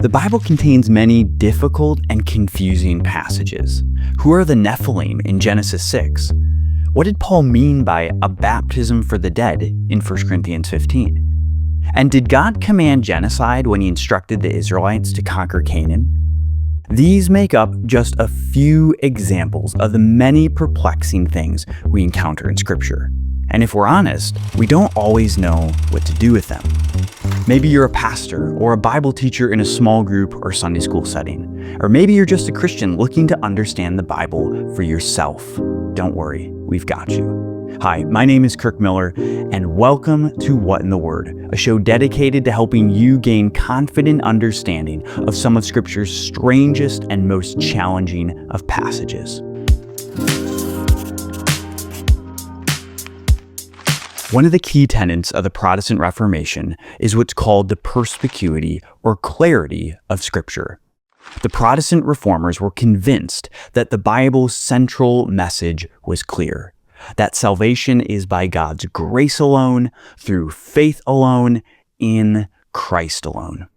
The Bible contains many difficult and confusing passages. Who are the Nephilim in Genesis 6? What did Paul mean by a baptism for the dead in 1 Corinthians 15? And did God command genocide when he instructed the Israelites to conquer Canaan? These make up just a few examples of the many perplexing things we encounter in Scripture. And if we're honest, we don't always know what to do with them. Maybe you're a pastor or a Bible teacher in a small group or Sunday school setting. Or maybe you're just a Christian looking to understand the Bible for yourself. Don't worry, we've got you. Hi, my name is Kirk Miller, and welcome to What in the Word, a show dedicated to helping you gain confident understanding of some of Scripture's strangest and most challenging of passages. One of the key tenets of the Protestant Reformation is what's called the perspicuity or clarity of Scripture. The Protestant reformers were convinced that the Bible's central message was clear, that salvation is by God's grace alone, through faith alone, in Christ alone.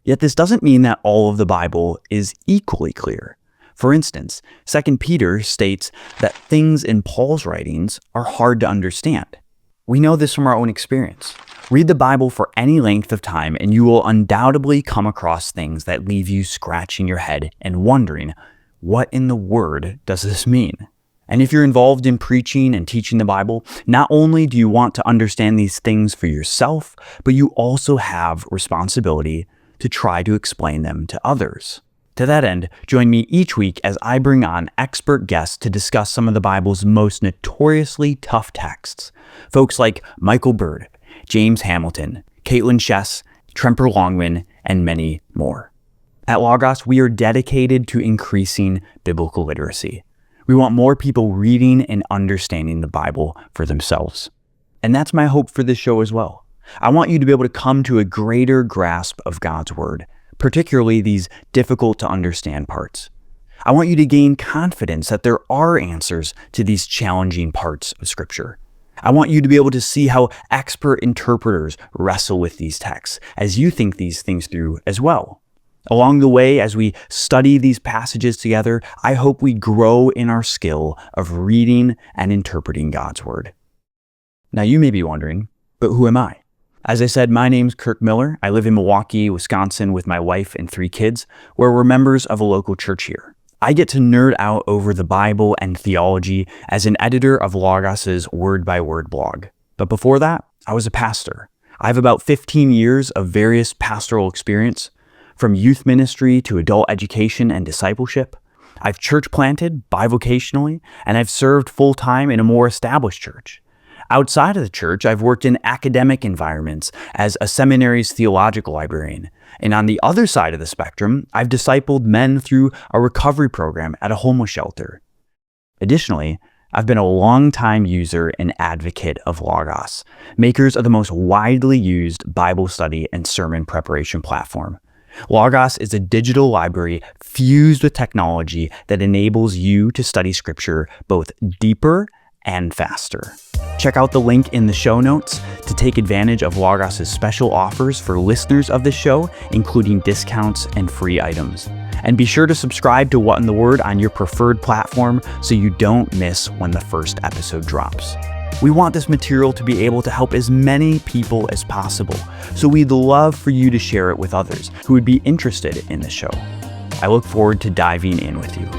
Yet this doesn't mean that all of the Bible is equally clear. For instance, 2 Peter states that things in Paul's writings are hard to understand. We know this from our own experience. Read the Bible for any length of time and you will undoubtedly come across things that leave you scratching your head and wondering, what in the word does this mean? And if you're involved in preaching and teaching the Bible, not only do you want to understand these things for yourself, but you also have responsibility to try to explain them to others. To that end, join me each week as I bring on expert guests to discuss some of the Bible's most notoriously tough texts. Folks like Michael Bird, James Hamilton, Caitlin Chess, Tremper Longman, and many more. At Logos, we are dedicated to increasing biblical literacy. We want more people reading and understanding the Bible for themselves. And that's my hope for this show as well. I want you to be able to come to a greater grasp of God's Word, particularly these difficult to understand parts. I want you to gain confidence that there are answers to these challenging parts of Scripture. I want you to be able to see how expert interpreters wrestle with these texts as you think these things through as well. Along the way, as we study these passages together, I hope we grow in our skill of reading and interpreting God's Word. Now you may be wondering, but who am I? As I said, my name's Kirk Miller. I live in Milwaukee, Wisconsin with my wife and 3 kids, where we're members of a local church here. I get to nerd out over the Bible and theology as an editor of Logos's word-by-word blog. But before that, I was a pastor. I have about 15 years of various pastoral experience, from youth ministry to adult education and discipleship. I've church planted bivocationally, and I've served full-time in a more established church. Outside of the church, I've worked in academic environments as a seminary's theological librarian. And on the other side of the spectrum, I've discipled men through a recovery program at a homeless shelter. Additionally, I've been a long-time user and advocate of Logos, makers of the most widely used Bible study and sermon preparation platform. Logos is a digital library fused with technology that enables you to study Scripture both deeper and faster. Check out the link in the show notes to take advantage of Logos' special offers for listeners of this show, including discounts and free items. And be sure to subscribe to What in the Word on your preferred platform so you don't miss when the first episode drops. We want this material to be able to help as many people as possible, so we'd love for you to share it with others who would be interested in the show. I look forward to diving in with you.